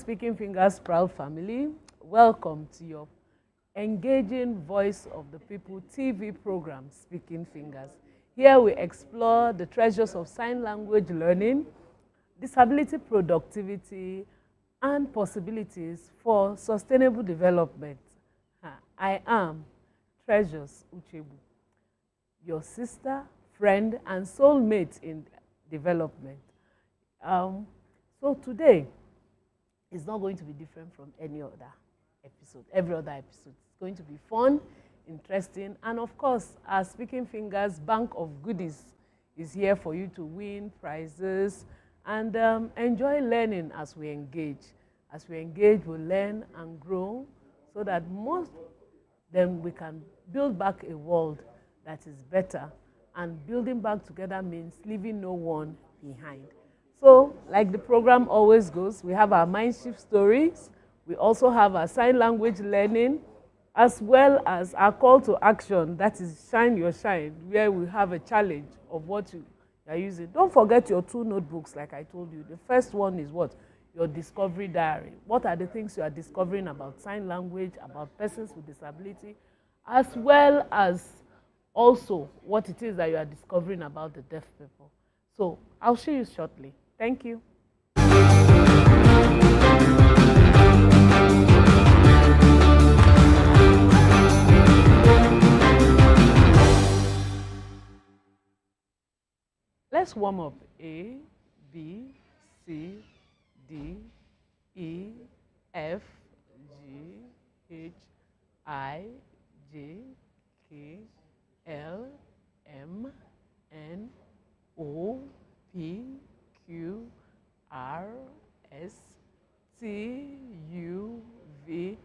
Speaking Fingers proud family. Welcome to your engaging Voice of the People TV program, Speaking Fingers. Here we explore the treasures of sign language learning, disability productivity, and possibilities for sustainable development. I am Treasures Uchebu, your sister, friend, and soulmate in development. So today is not going to be different from any other episode, every other episode. It's going to be fun, interesting, and of course, our Speaking Fingers bank of goodies is here for you to win prizes and enjoy learning as we engage. As we engage, we'll learn and grow so that then we can build back a world that is better. And building back together means leaving no one behind. So, like the program always goes, we have our mind shift stories. We also have our sign language learning, as well as our call to action, that is Shine Your Shine, where we have a challenge of what you are using. Don't forget your 2 notebooks, like I told you. The first one is what? Your discovery diary. What are the things you are discovering about sign language, about persons with disability, as well as also what it is that you are discovering about the deaf people. So I'll show you shortly. Thank you. Let's warm up. A, B, C, D, E, F, G, H, I, J, K, L, M, N, O, P, Q, R, S, T, U, V,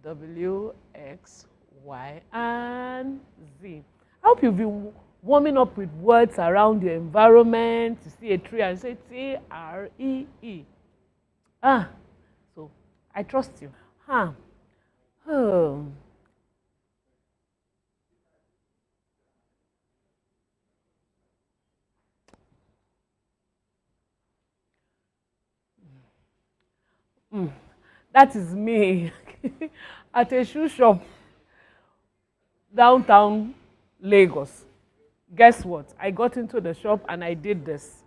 W, X, Y, and Z. I hope you've been warming up with words around your environment. You see a tree and say T-R-E-E. So I trust you. That is me at a shoe shop downtown Lagos. Guess what? I got into the shop and I did this.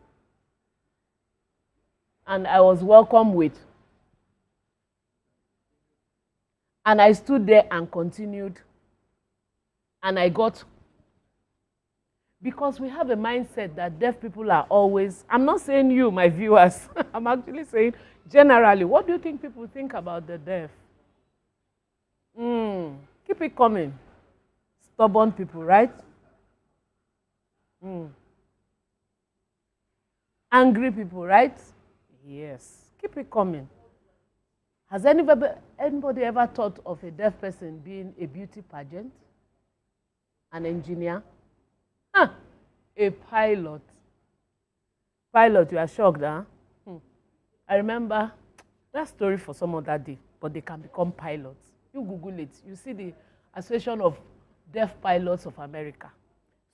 And I was welcomed with. And I stood there and continued. And I got. Because we have a mindset that deaf people are always. I'm not saying you, my viewers. I'm actually saying generally. What do you think people think about the deaf? Keep it coming. Stubborn people, right? Angry people, right? Yes. Keep it coming. Has anybody ever thought of a deaf person being a beauty pageant? An engineer? A pilot. Pilot, you are shocked, huh? I remember that story for some other day, but they can become pilots. You Google it. You see the Association of Deaf Pilots of America.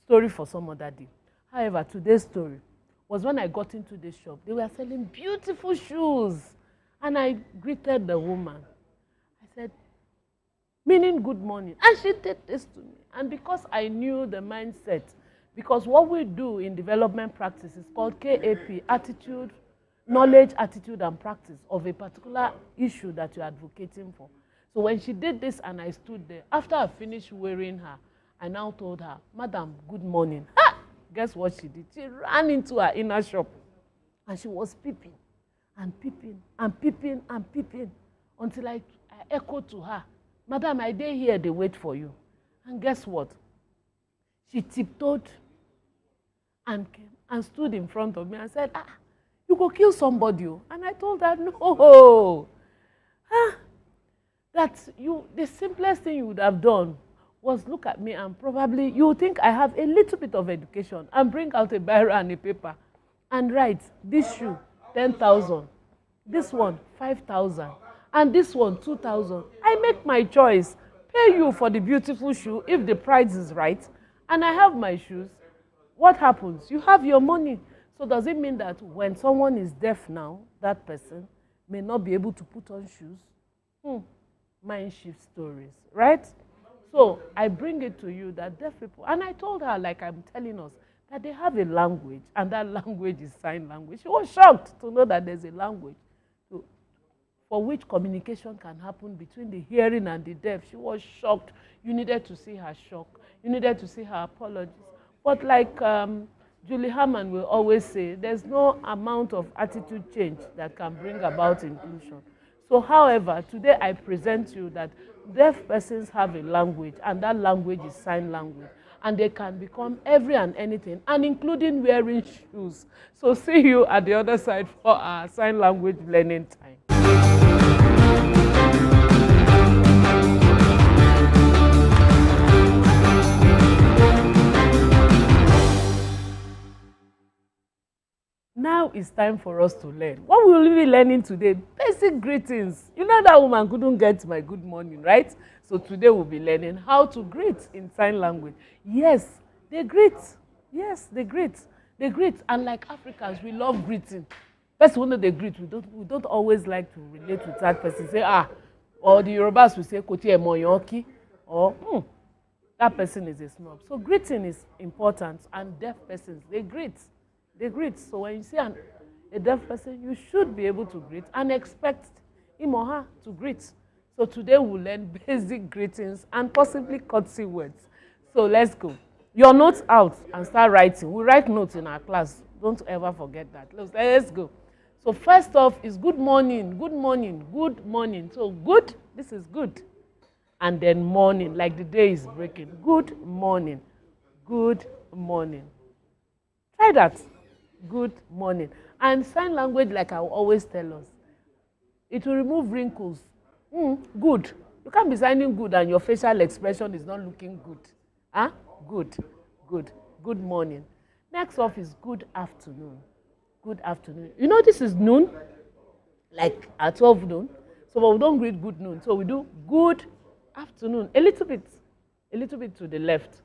Story for some other day. However, today's story was when I got into this shop. They were selling beautiful shoes. And I greeted the woman. I said, meaning good morning. And she did this to me. And because I knew the mindset, because what we do in development practice is called KAP, attitude, knowledge, attitude, and practice of a particular issue that you're advocating for. So when she did this and I stood there, after I finished wearing her, I now told her, Madam, good morning. Guess what she did? She ran into her inner shop and she was peeping and peeping and peeping and peeping until I echoed to her, Madam, I dey here, they wait for you. And guess what? She tiptoed and came and stood in front of me and said, you go kill somebody. And I told her, no. The simplest thing you would have done was look at me and probably you think I have a little bit of education and bring out a biro and a paper and write this shoe 10,000, this one 5,000, and this one 2,000. I make my choice. Pay you for the beautiful shoe if the price is right, and I have my shoes. What happens? You have your money. So does it mean that when someone is deaf now, that person, may not be able to put on shoes. Mind shift stories, right? So I bring it to you that deaf people, and I told her, like I'm telling us, that they have a language, and that language is sign language. She was shocked to know that there's a language for which communication can happen between the hearing and the deaf. She was shocked. You needed to see her shock. You needed to see her apologies. But like Julie Harman will always say, there's no amount of attitude change that can bring about inclusion. So, however, today I present to you that deaf persons have a language, and that language is sign language. And they can become every and anything, and including wearing shoes. So see you at the other side for our sign language learning time. Now it's time for us to learn. What will we be learning today? Basic greetings. You know that woman couldn't get my good morning, right? So today we'll be learning how to greet in sign language. Yes, they greet. Yes, they greet. They greet. And like Africans, we love greeting. First, when they greet, we don't always like to relate with that person. Say, or the Yorubas will say, Koti Emoyoki, or that person is a snob. So greeting is important, and deaf persons, they greet. They greet. So when you see a deaf person, you should be able to greet and expect him or her to greet. So today we'll learn basic greetings and possibly courtesy words. So let's go. Your notes out and start writing. We write notes in our class. Don't ever forget that. Let's go. So first off is good morning, good morning, good morning. So good, this is good. And then morning, like the day is breaking. Good morning, good morning. Try that. Good morning. And sign language, like I always tell us, it will remove wrinkles. Good. You can't be signing good and your facial expression is not looking good. Good. Good. Good morning. Next off is good afternoon. Good afternoon. You know this is noon, like at 12 noon. So we don't greet good noon. So we do good afternoon. A little bit to the left.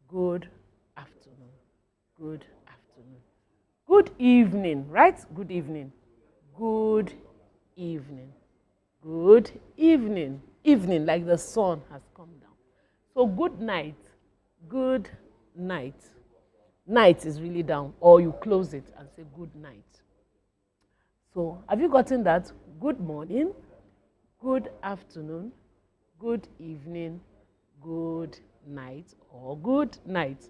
Good afternoon. Good afternoon. Good evening, right? Good evening. Good evening. Good evening. Evening, like the sun has come down. So good night. Good night. Night is really down, or you close it and say good night. So have you gotten that? Good morning, good afternoon, good evening, good night, or good night.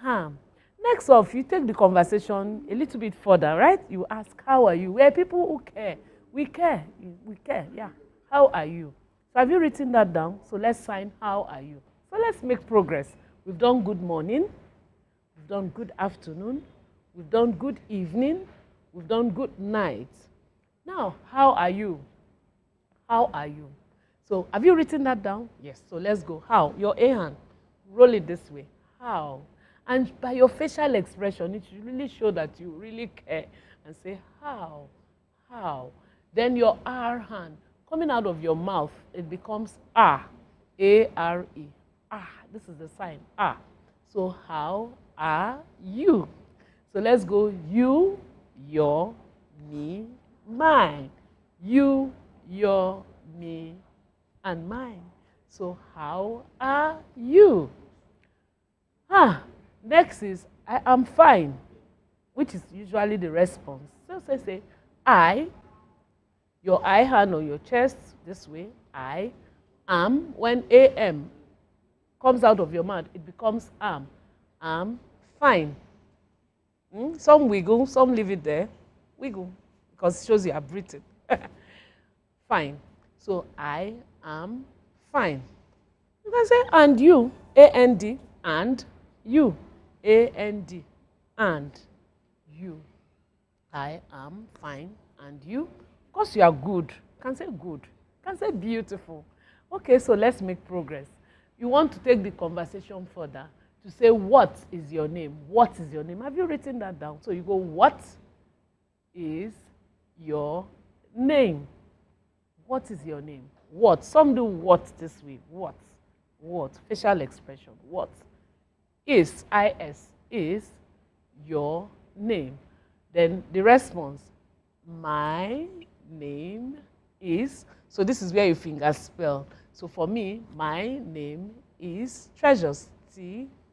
Next off, you take the conversation a little bit further, right? You ask, how are you? We're people who care. We care, yeah. How are you? So have you written that down? So let's sign, how are you? So let's make progress. We've done good morning, we've done good afternoon, we've done good evening, we've done good night. Now, how are you? How are you? So have you written that down? Yes. So let's go. How? Your A hand. Roll it this way. How? And by your facial expression, it should really show that you really care and say, how? How? Then your R hand, coming out of your mouth, it becomes A, A-R-E. This is the sign, So how are you? So let's go, you, your, me, mine. You, your, me, and mine. So how are you? Next is, I am fine, which is usually the response. So say, I, your I hand on your chest, this way, I am. When AM comes out of your mouth, it becomes am. I'm fine. Some wiggle, some leave it there. Wiggle, because it shows you have breathed. Fine. So I am fine. You can say, and you, A-N-D, and you, A-N-D, and you. I am fine, and you. Of course, you are good. You can say good. You can say beautiful. Okay, so let's make progress. You want to take the conversation further to say, what is your name? What is your name? Have you written that down? So you go, what is your name? What is your name? What? Some do what this way. What? What? Facial expression. What? Is, I-S, is your name. Then the response, my name is, so this is where you finger spell. So for me, my name is Treasures. Treasures.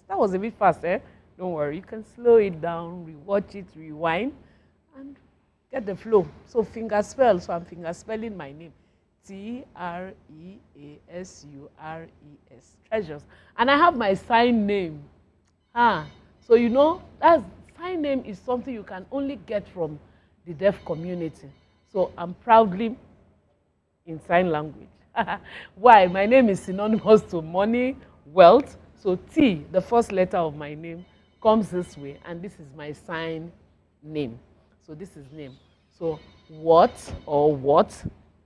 That was a bit fast, eh? Don't worry, you can slow it down, rewatch it, rewind, and get the flow. So finger spell, so I'm finger spelling my name. Treasures. Treasures. And I have my sign name. So you know, that sign name is something you can only get from the deaf community. So I'm proudly in sign language. Why? My name is synonymous to money, wealth. So T, the first letter of my name, comes this way, and this is my sign name. So this is name. So what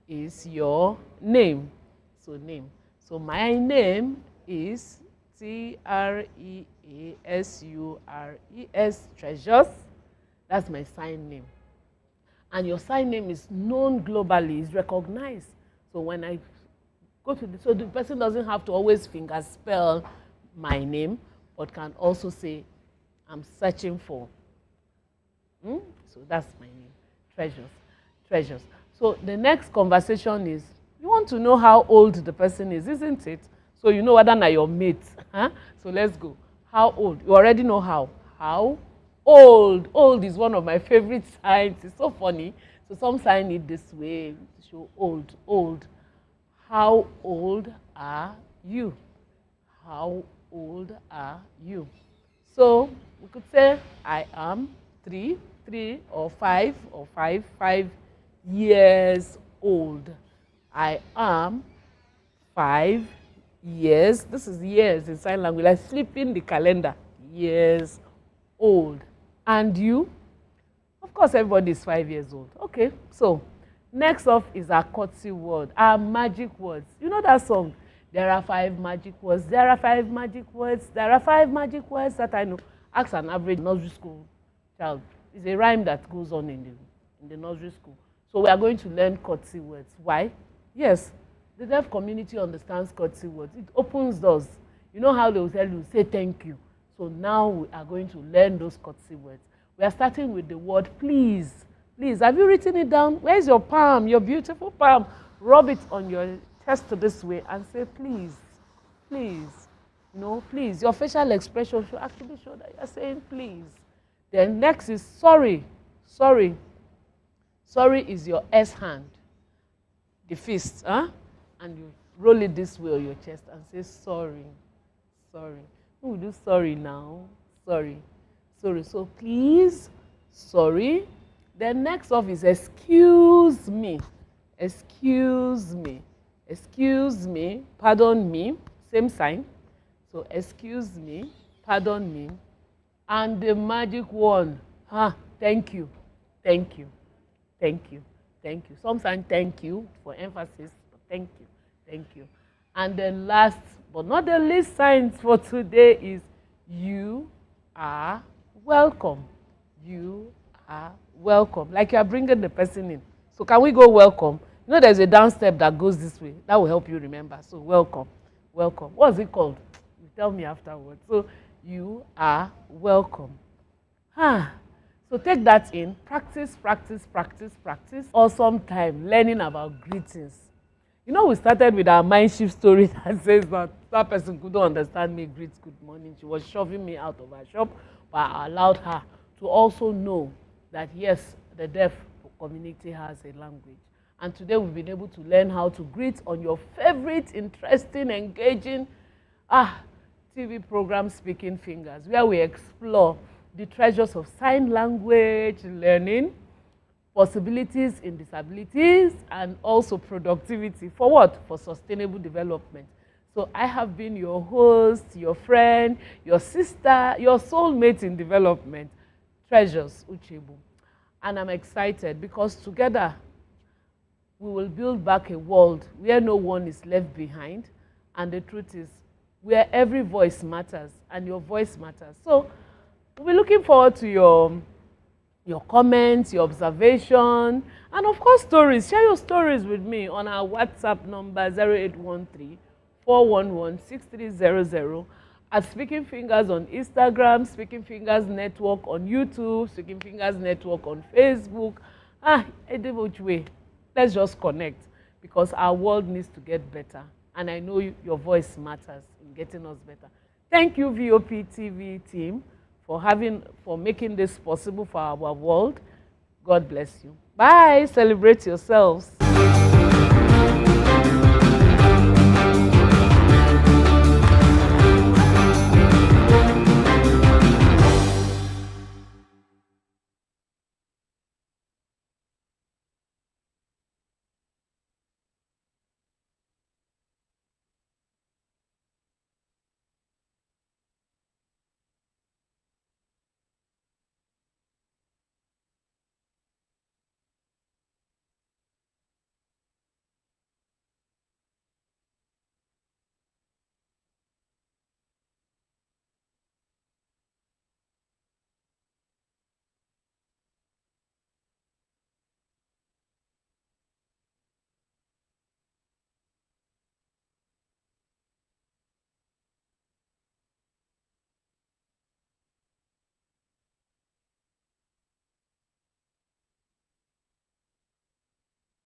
is your name? So name. So my name is Treasures. Treasures. That's my sign name. And your sign name is known globally, is recognized. So when I go to so the person doesn't have to always finger spell my name, but can also say, I'm searching for. So that's my name, Treasures. Treasures. So the next conversation is, you want to know how old the person is, isn't it? So you know whether or not your mate. So let's go. How old? You already know how. How old? Old is one of my favorite signs. It's so funny. So some sign it this way to show old. Old. How old are you? How old are you? So we could say I am 3 or 5 years old. I am 5 years. This is years in sign language, like flipping the calendar. Years old. And you? Of course, everybody is 5 years old. Okay, so next up is our courtesy word, our magic words. You know that song? There are 5 magic words. There are 5 magic words. There are 5 magic words that I know. Ask an average nursery school child. It's a rhyme that goes on in the nursery school. So we are going to learn courtesy words. Why? Yes, the deaf community understands courtesy words. It opens doors. You know how they will tell you, say thank you. So now we are going to learn those courtesy words. We are starting with the word please. Please, have you written it down? Where's your palm, your beautiful palm? Rub it on your chest this way and say please, please. You know, please. Your facial expression should actually show that you're saying please. Then next is sorry. Sorry. Sorry is your S hand, the fist, and you roll it this way on your chest and say sorry. Sorry. Who will do sorry now? Sorry. Sorry. So please, sorry. Then next off is excuse me. Excuse me. Excuse me. Pardon me. Same sign. So excuse me. Pardon me. And the magic one. Thank you. Thank you. Thank you. Thank you. Some sign thank you for emphasis. Thank you. Thank you. And then last but not the least sign for today is you are welcome. You are welcome. Like you are bringing the person in. So can we go welcome? You know there's a down step that goes this way. That will help you remember. So welcome. Welcome. What's it called? You tell me afterwards. So you are welcome. So take that in. Practice, practice, practice, practice. Awesome time learning about greetings. You know, we started with our mind shift story that says that person couldn't understand me, greet good morning. She was shoving me out of her shop, but I allowed her to also know that yes, the deaf community has a language. And today we've been able to learn how to greet on your favorite, interesting, engaging TV program, Speaking Fingers, where we explore the treasures of sign language learning, possibilities in disabilities, and also productivity. For what? For sustainable development. So I have been your host, your friend, your sister, your soulmate in development, Treasures Uchebu. And I'm excited because together we will build back a world where no one is left behind. And the truth is, where every voice matters and your voice matters. So we'll be looking forward to your comments, your observation, and of course stories. Share your stories with me on our WhatsApp number 0813-411-6300. at Speaking Fingers on Instagram, Speaking Fingers Network on YouTube, Speaking Fingers Network on Facebook. Any which way, let's just connect, because our world needs to get better. And I know your voice matters in getting us better. Thank you, VOP TV team, for making this possible for our world. God bless you. Bye. Celebrate yourselves.